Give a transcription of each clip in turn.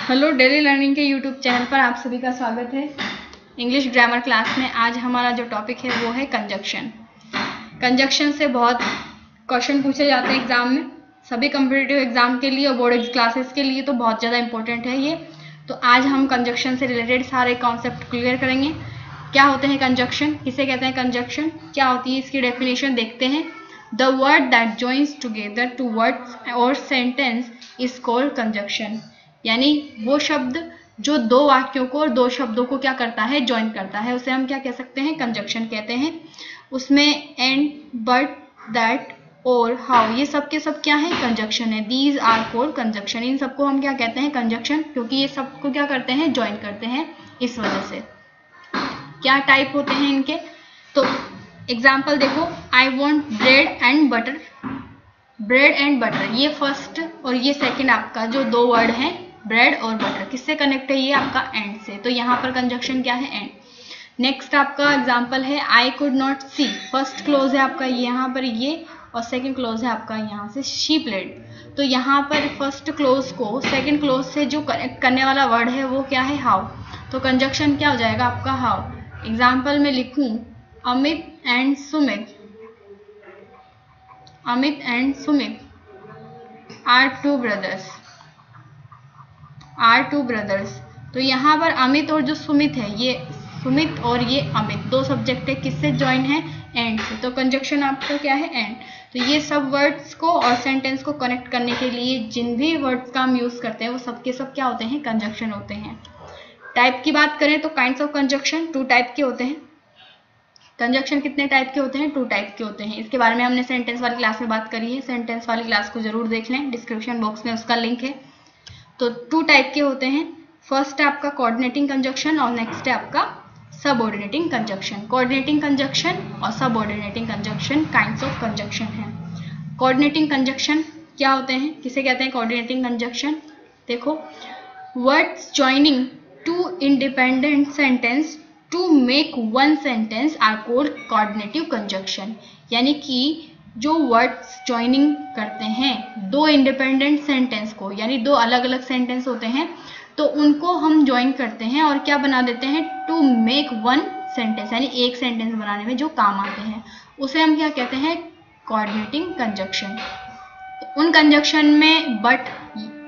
Hello, daily learning के YouTube channel पर आप सभी का स्वागत है। इंग्लिश ग्रामर क्लास में आज हमारा जो टॉपिक है वो है कंजक्शन। कंजक्शन से बहुत क्वेश्चन पूछे जाते हैं एग्जाम में, सभी कॉम्पिटिटिव एग्जाम के लिए और बोर्ड क्लासेस के लिए तो बहुत ज़्यादा इंपॉर्टेंट है ये। तो आज हम कंजक्शन से रिलेटेड सारे कॉन्सेप्ट क्लियर करेंगे। क्या होते हैं कंजक्शन, किसे कहते हैं कंजक्शन, क्या होती है इसकी डेफिनेशन देखते हैं। The word that joins together two words और सेंटेंस इज कॉल्ड कंजक्शन, यानी वो शब्द जो दो वाक्यों को और दो शब्दों को क्या करता है, ज्वाइन करता है, उसे हम क्या कह सकते हैं, कंजक्शन कहते हैं। उसमें एंड, बट, दैट, और, हाउ, ये सब के सब क्या है, कंजक्शन है। दीज आर कॉल्ड कंजक्शन, इन सबको हम क्या कहते हैं, कंजक्शन, क्योंकि ये सबको क्या करते हैं, ज्वाइन करते हैं। इस वजह से क्या टाइप होते हैं इनके, तो एग्जाम्पल देखो, I want bread and butter. Bread and butter, ये फर्स्ट और ये सेकंड आपका जो दो वर्ड हैं ब्रेड और बटर, किससे कनेक्ट है, ये आपका एंड से, तो यहाँ पर कंजक्शन क्या है, एंड। नेक्स्ट आपका एग्जांपल है I could not see, first clause है आपका यहाँ पर ये और सेकंड क्लोज है आपका यहाँ से शी प्लेड। तो यहाँ पर फर्स्ट क्लोज को सेकंड क्लोज से जो कनेक्ट करने वाला वर्ड है वो क्या है, हाउ, तो कंजक्शन क्या हो जाएगा आपका, हाउ। एग्जाम्पल में लिखूं, Amit and Sumit, Amit and Sumit are two brothers, are two brothers. तो यहाँ पर अमित और जो सुमित है, ये सुमित और ये अमित, दो सब्जेक्ट है, किससे ज्वाइन है, एंड से, तो कंजक्शन आपका क्या है, एंड। तो ये सब वर्ड्स को और सेंटेंस को कनेक्ट करने के लिए जिन भी वर्ड्स का हम यूज करते हैं वो सब के सब क्या होते हैं, कंजक्शन होते हैं। टाइप की बात करें तो kinds of conjunction two type के होते हैं। कंजक्शन कितने टाइप के होते हैं, टू टाइप के होते हैं। इसके बारे में हमने सेंटेंस वाली क्लास में बात करी है, सेंटेंस वाली क्लास को जरूर देख लें, डिस्क्रिप्शन बॉक्स में उसका लिंक है। तो टू टाइप के होते हैं, फर्स्ट है आपका कोऑर्डिनेटिंग कंजक्शन और नेक्स्ट है आपका सबऑर्डिनेटिंग कंजक्शन। कोऑर्डिनेटिंग कंजक्शन और subordinating conjunction kinds of conjunction है। कोऑर्डिनेटिंग कंजक्शन क्या होते हैं, किसे कहते हैं कोऑर्डिनेटिंग कंजक्शन, देखो, words joining two independent sentence to make one sentence are called coordinative conjunction, यानी कि जो वर्ड्स ज्वाइनिंग करते हैं दो इंडिपेंडेंट सेंटेंस को, यानी दो अलग अलग सेंटेंस होते हैं तो उनको हम ज्वाइन करते हैं और क्या बना देते हैं, टू मेक वन सेंटेंस, यानी एक सेंटेंस बनाने में जो काम आते हैं उसे हम क्या कहते हैं, कोऑर्डिनेटिंग कंजक्शन। उन कंजक्शन में but,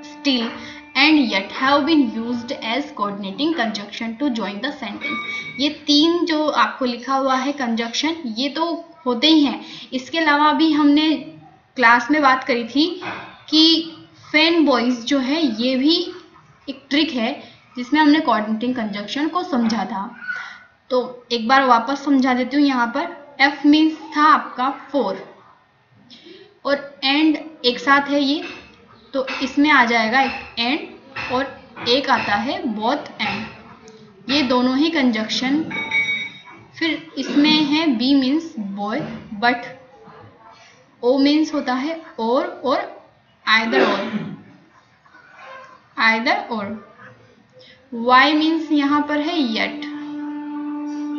still and yet have been used as coordinating conjunction to join the sentence. ये तीन जो आपको लिखा हुआ है कंजक्शन, ये तो होते ही हैं। इसके अलावा भी हमने क्लास में बात करी थी कि फैन बॉयज जो है ये भी एक ट्रिक है जिसमें हमने कोऑर्डिनेटिंग कंजक्शन को समझा था। तो एक बार वापस समझा देती हूँ। यहाँ पर एफ मीन्स था आपका 4 और एंड एक साथ है ये, तो इसमें आ जाएगा एक एंड और एक आता है बोथ एंड, ये दोनों ही कंजक्शन। फिर इसमें है B means boy, but, O means होता है और आइदर और, वाई मीन्स यहाँ पर है येट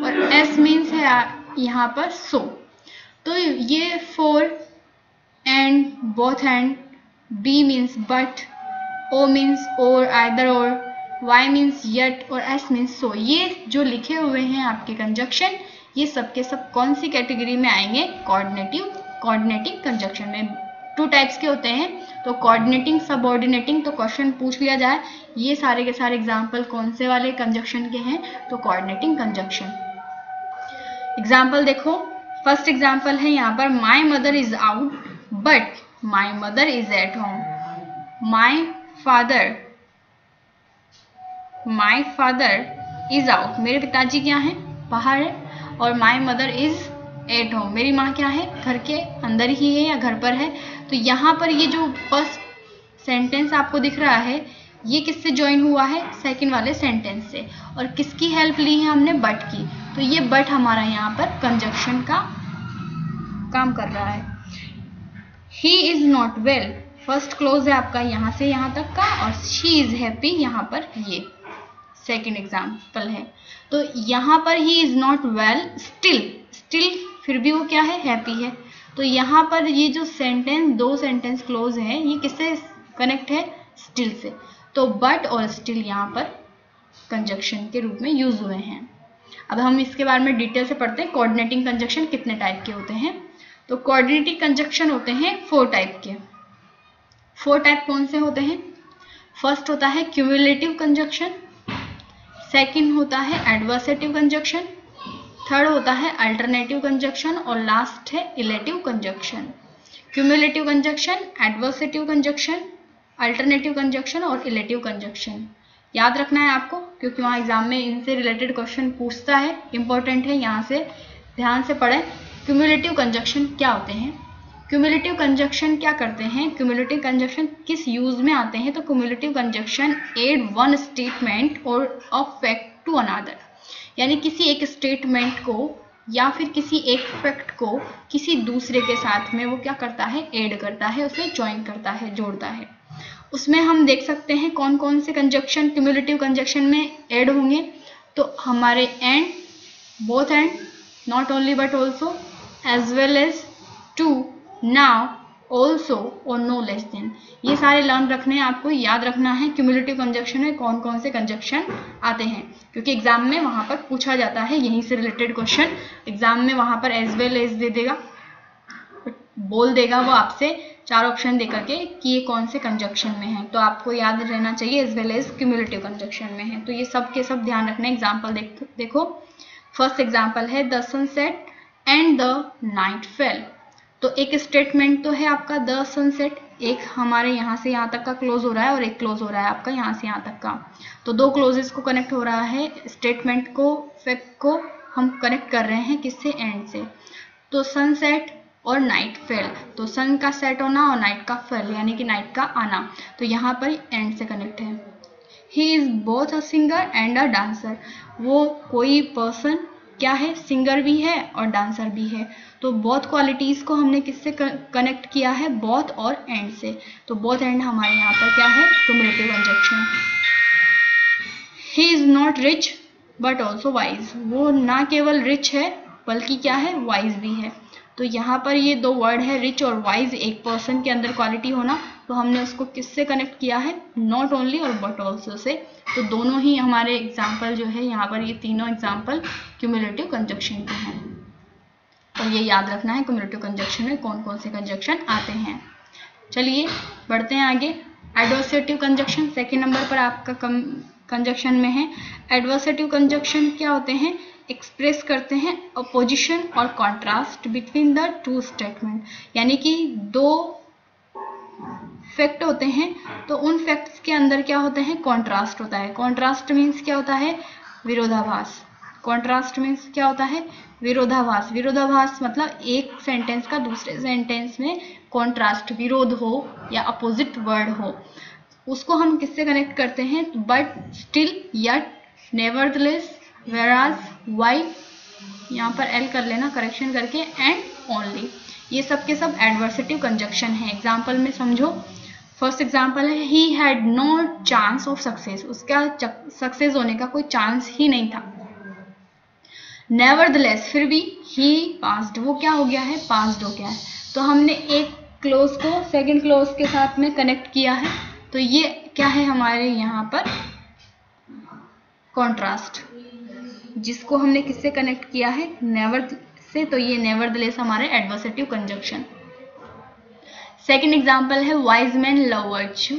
और एस मीन्स है यहाँ पर सो। तो ये 4 and, both and, B means but, O means or, either or, y means yet और s मीन्स सो, ये जो लिखे हुए हैं आपके कंजक्शन, ये सब के सब कौन सी कैटेगरी में आएंगे, कोऑर्डिनेटिंग कंजक्शन में। टू टाइप्स के होते हैं, तो कोऑर्डिनेटिंग, सबऑर्डिनेटिंग। तो क्वेश्चन पूछ लिया जाए ये सारे के सारे एग्जाम्पल कौन से वाले कंजक्शन के हैं, तो कोऑर्डिनेटिंग कंजक्शन। एग्जाम्पल देखो, फर्स्ट एग्जाम्पल है यहाँ पर, my mother is out but my mother is at home. My father is out, मेरे पिताजी क्या है, बाहर है, और my mother is at home, मेरी माँ क्या है, घर के अंदर ही है या घर पर है। तो यहाँ पर ये जो फर्स्ट सेंटेंस आपको दिख रहा है ये किससे ज्वाइन हुआ है, सेकंड वाले सेंटेंस से, और किसकी हेल्प ली है हमने, बट की। तो ये बट हमारा यहाँ पर कंजक्शन का काम कर रहा है। He is not well, first clause है आपका यहाँ से यहाँ तक का, और शी इज हैप्पी यहाँ पर ये सेकेंड एग्जाम्पल है। तो यहाँ पर he is not well, still फिर भी वो क्या है, हैप्पी है। तो यहाँ पर ये जो सेंटेंस, दो सेंटेंस क्लोज है, ये किससे कनेक्ट है, स्टिल से। तो बट और स्टिल यहाँ पर कंजक्शन के रूप में यूज हुए हैं। अब हम इसके बारे में डिटेल से पढ़ते हैं। कोऑर्डिनेटिंग कंजक्शन कितने टाइप के होते हैं? तो कोऑर्डिनेटिंग कंजक्शन होते हैं 4 टाइप के। 4 टाइप कौन से होते हैं? फर्स्ट होता है क्यूमुलेटिव कंजक्शन, सेकंड होता है एडवर्सेटिव कंजक्शन, थर्ड होता है अल्टरनेटिव कंजक्शन और लास्ट है illative conjunction. Cumulative conjunction, adversative conjunction, alternative conjunction और इलेटिव कंजक्शन याद रखना है आपको, क्योंकि वहाँ एग्जाम में इनसे रिलेटेड क्वेश्चन पूछता है, इंपॉर्टेंट है, यहाँ से ध्यान से पढ़ें। क्यूमुलेटिव कंजक्शन क्या होते हैं? क्यूमुलेटिव कंजक्शन क्या करते हैं? क्यूमुलेटिव कंजक्शन किस यूज में आते हैं? तो cumulative conjunction add one statement और अ फैक्ट टू अनदर, यानी किसी एक स्टेटमेंट को या फिर किसी एक फैक्ट को किसी दूसरे के साथ में वो क्या करता है? ऐड करता है, उसे ज्वाइन करता है, जोड़ता है। उसमें हम देख सकते हैं कौन कौन से कंजक्शन क्यूमुलेटिव कंजक्शन में ऐड होंगे। तो हमारे and, both and, not only but also, as well as, too, now, also और नो लेस देन, ये सारे लर्न रखने हैं आपको, याद रखना है क्यूमुलेटिव कंजक्शन में कौन कौन से कंजक्शन आते हैं, क्योंकि एग्जाम में वहां पर पूछा जाता है यहीं से रिलेटेड क्वेश्चन। एग्जाम में वहां पर एज वेल एज दे देगा, बोल देगा वो आपसे 4 ऑप्शन दे करके कि ये कौन से कंजक्शन में है, तो आपको याद रहना चाहिए as well as cumulative conjunction में है। तो ये सब के सब ध्यान रखना है। एग्जाम्पल देखो, फर्स्ट एग्जाम्पल है the sunset and the night fail. तो एक स्टेटमेंट तो है आपका द सनसेट, एक हमारे यहाँ से यहाँ तक का क्लोज हो रहा है और एक क्लोज हो रहा है आपका यहाँ से यहाँ तक का, तो 2 क्लोजेस को कनेक्ट हो रहा है। स्टेटमेंट को, फैक्ट को हम कनेक्ट कर रहे हैं किससे? एंड से। तो सनसेट और नाइट फेल, तो सन का सेट होना और नाइट का फेल यानी कि नाइट का आना, तो यहाँ पर एंड से कनेक्ट है। He is both a singer and a dancer, वो कोई पर्सन क्या है? सिंगर भी है और डांसर भी है। तो बोथ क्वालिटीज को हमने किससे कनेक्ट किया है? बोथ और एंड से। तो बोथ एंड हमारे यहाँ पर क्या है? Cumulative conjunction. He is not rich but also wise, वो ना केवल रिच है बल्कि क्या है? वाइज भी है। तो यहाँ पर ये 2 वर्ड है रिच और वाइज, एक पर्सन के अंदर क्वालिटी होना, तो हमने उसको किससे कनेक्ट किया है? नॉट ओनली और बट ऑल्सो से। तो दोनों ही हमारे एग्जाम्पल जो है यहाँ पर, ये तीनों एग्जाम्पल क्यूमुलेटिव कंजक्शन के हैं। और ये याद रखना है क्यूमुलेटिव कंजक्शन में कौन कौन से कंजक्शन आते हैं। चलिए बढ़ते हैं आगे। एडवर्सेटिव कंजक्शन सेकेंड नंबर पर आपका कंजक्शन में है। एडवर्सेटिव कंजक्शन क्या होते हैं? एक्सप्रेस करते हैं अपोजिशन और कॉन्ट्रास्ट बिटवीन द 2 स्टेटमेंट, यानी कि 2 फैक्ट होते हैं, तो उन फैक्ट्स के अंदर क्या होता है? कॉन्ट्रास्ट होता है। कॉन्ट्रास्ट मीन्स क्या होता है? विरोधाभास। कॉन्ट्रास्ट मीन्स क्या होता है? विरोधाभास। विरोधाभास मतलब एक सेंटेंस का दूसरे सेंटेंस में कॉन्ट्रास्ट, विरोध हो या अपोजिट वर्ड हो, उसको हम किससे कनेक्ट करते हैं? But, still, yet, nevertheless, whereas, why, यहाँ पर एल कर लेना करेक्शन करके, एंड ओनली, ये सब के सब एडवर्सेटिव कंजक्शन है। एग्जाम्पल में समझो। फर्स्ट एग्जाम्पल है he had no chance of success, उसका सक्सेस होने का कोई चांस ही नहीं था। नेवरदलेस, फिर भी, ही पास्ड, वो क्या हो गया है? पास्ड हो गया है। तो हमने एक क्लोज को सेकंड क्लोज के साथ में कनेक्ट किया है, तो ये क्या है हमारे यहाँ पर? कॉन्ट्रास्ट, जिसको हमने किससे कनेक्ट किया है? नेवर से, तो ये नेवरदलेस हमारे एडवर्सेटिव कंजक्शन। सेकंड एग्जांपल है wise man love virtue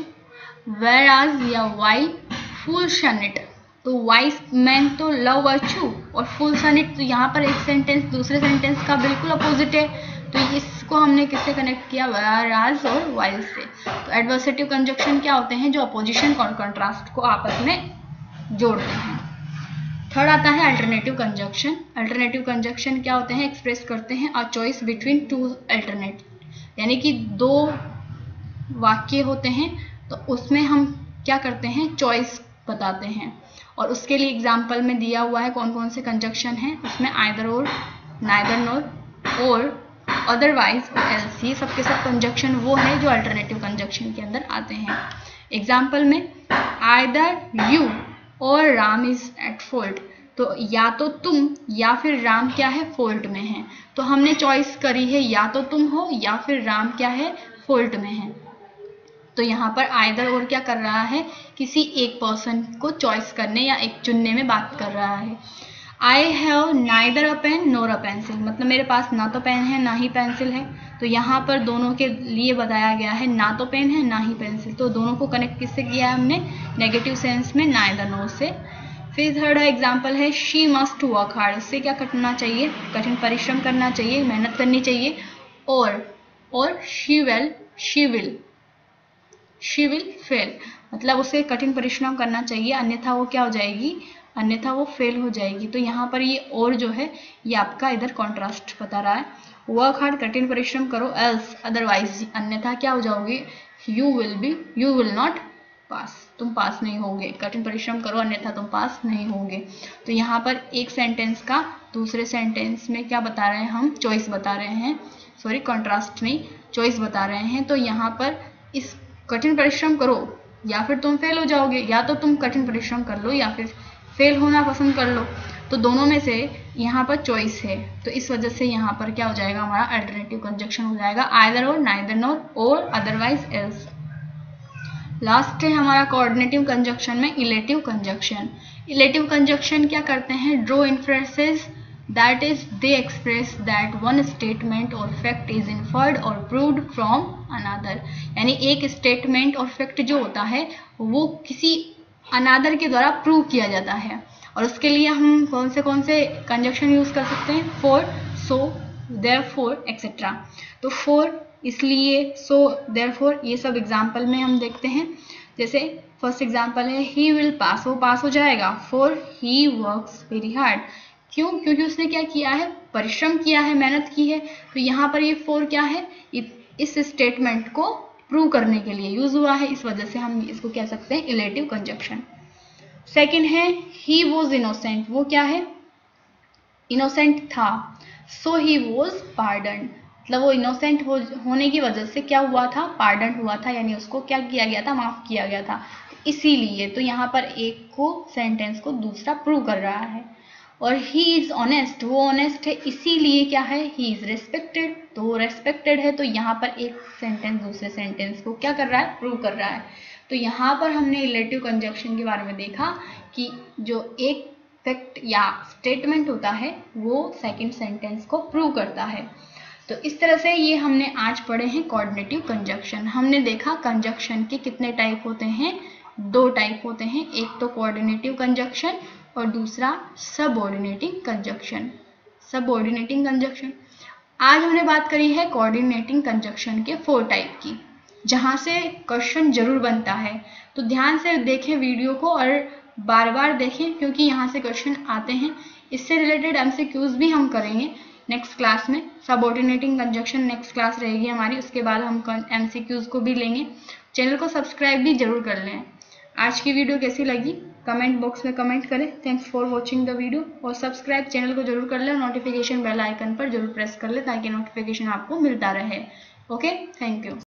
whereas या वाइल फूल शन इट। तो वाइज मैन तो लव वर्च्यू और फूल शन इट, तो यहाँ पर एक सेंटेंस दूसरे सेंटेंस का बिल्कुल अपोजिट है, तो इसको हमने किससे कनेक्ट किया? वेयरएज और वाइल से। तो एडवर्सेटिव कंजक्शन क्या होते हैं? जो अपोजिशन और कंट्रास्ट को आपस में जोड़ते हैं। थर्ड आता है अल्टरनेटिव कंजक्शन। अल्टरनेटिव कंजक्शन क्या होते हैं? एक्सप्रेस करते हैं अ चॉइस बिटवीन 2 अल्टरनेट, यानी कि 2 वाक्य होते हैं, तो उसमें हम क्या करते हैं? चॉइस बताते हैं, और उसके लिए एग्जाम्पल में दिया हुआ है कौन कौन से कंजक्शन हैं। उसमें आइदर और, नाइदर नॉर, और, अदरवाइज और एल्स, ये सबके सब कंजक्शन वो है जो अल्टरनेटिव कंजक्शन के अंदर आते हैं। एग्जाम्पल में आइदर यू और राम इज एट फॉल्ट, तो या तो तुम या फिर राम क्या है? फॉल्ट में है। तो हमने चॉइस करी है या तो तुम हो या फिर राम क्या है? फॉल्ट में है। तो यहाँ पर आइदर और क्या कर रहा है, किसी एक पर्सन को चॉइस करने या एक चुनने में बात कर रहा है। I have neither a pen nor a pencil, मतलब मेरे पास ना तो पेन है ना ही पेंसिल है। तो यहाँ पर दोनों के लिए बताया गया है, ना तो पेन है ना ही पेंसिल, तो दोनों को कनेक्ट किससे किया है हमने, नेगेटिव सेंस में नाइदर नोर से। फिर थर्ड एग्जाम्पल है शी मस्ट वर्क हार्ड, उससे क्या करना चाहिए, कठिन परिश्रम करना चाहिए, मेहनत करनी चाहिए। और शी विल फेल, मतलब उसे कठिन परिश्रम करना चाहिए, अन्यथा वो क्या हो जाएगी, अन्यथा वो फेल हो जाएगी। तो यहाँ पर ये और जो है ये आपका इधर कॉन्ट्रास्ट बता रहा है। वर्क हार्ड कठिन परिश्रम करो, एल्स अदरवाइज अन्यथा क्या हो जाओगे, यू विल नॉट पास, तुम पास नहीं होगे। कठिन परिश्रम करो अन्यथा तुम पास नहीं होगे। तो यहाँ पर एक सेंटेंस का दूसरे सेंटेंस में क्या बता रहे हैं, हम चॉइस बता रहे हैं, सॉरी कॉन्ट्रास्ट नहीं, चॉइस बता रहे हैं। तो यहाँ पर इस कठिन परिश्रम करो या फिर तुम फेल हो जाओगे, या तो तुम कठिन परिश्रम कर लो या फिर फेल होना पसंद कर लो, तो दोनों में से यहाँ पर चॉइस है। तो इस वजह से यहाँ पर क्या हो जाएगा, हमारा अल्टरनेटिव कंजक्शन हो जाएगा आइदर और, नाइदर नोर और, अदरवाइज एल्स। लास्ट है हमारा कोऑर्डिनेटिव कंजक्शन में इलेटिव कंजक्शन। इलेटिव कंजक्शन क्या करते हैं, draw inferences that is they express that one statement or fact is inferred or proved from another, यानी एक स्टेटमेंट और फैक्ट जो होता है वो किसी अनादर के द्वारा प्रूव किया जाता है। और उसके लिए हम कौन से कंजक्शन यूज कर सकते हैं, फॉर, सो, देयरफॉर एक्सेट्रा। तो फॉर इसलिए, सो, देयरफॉर, ये सब एग्जाम्पल में हम देखते हैं। जैसे फर्स्ट एग्जाम्पल है ही विल पास, वो पास हो जाएगा। For he works very hard, क्यों, क्योंकि उसने क्या किया है, परिश्रम किया है, मेहनत की है। तो यहाँ पर ये फॉर क्या है, इस स्टेटमेंट को प्रूव करने के लिए यूज हुआ है, इस वजह से हम इसको कह सकते हैं इलेटिव कंजक्शन। सेकंड है ही वॉज इनोसेंट, वो क्या है, इनोसेंट था। सो ही वॉज पार्डन, मतलब वो इनोसेंट होने की वजह से क्या हुआ था, पार्डन हुआ था, यानी उसको क्या किया गया था, माफ किया गया था, इसीलिए। तो यहाँ पर एक को सेंटेंस को दूसरा प्रूव कर रहा है। और ही इज ऑनेस्ट, वो ऑनेस्ट है, इसीलिए क्या है, ही इज रेस्पेक्टेड, तो वो रेस्पेक्टेड है। तो यहाँ पर एक सेंटेंस दूसरे सेंटेंस को क्या कर रहा है, प्रूव कर रहा है। तो यहाँ पर हमने रिलेटिव कंजक्शन के बारे में देखा कि जो एक फैक्ट या स्टेटमेंट होता है वो सेकंड सेंटेंस को प्रूव करता है। तो इस तरह से ये हमने आज पढ़े हैं कोऑर्डिनेटिव कंजक्शन। हमने देखा कंजक्शन के कितने टाइप होते हैं, 2 टाइप होते हैं, एक तो कोऑर्डिनेटिव कंजक्शन और दूसरा सबऑर्डिनेटिंग कंजक्शन। सबऑर्डिनेटिंग कंजक्शन आज हमने बात करी है कोऑर्डिनेटिंग कंजक्शन के 4 टाइप की, जहां से क्वेश्चन जरूर बनता है। तो ध्यान से देखें वीडियो को और बार बार देखें, क्योंकि यहाँ से क्वेश्चन आते हैं। इससे रिलेटेड एमसीक्यूज भी हम करेंगे नेक्स्ट क्लास में। सबऑर्डिनेटिंग कंजक्शन नेक्स्ट क्लास रहेगी हमारी, उसके बाद हम एमसीक्यूज को भी लेंगे। चैनल को सब्सक्राइब भी जरूर कर लें। आज की वीडियो कैसी लगी कमेंट बॉक्स में कमेंट करें। Thanks for watching the video, और सब्सक्राइब चैनल को जरूर कर लें, नोटिफिकेशन बेल आइकन पर जरूर प्रेस कर लें ताकि नोटिफिकेशन आपको मिलता रहे। Okay, thank you.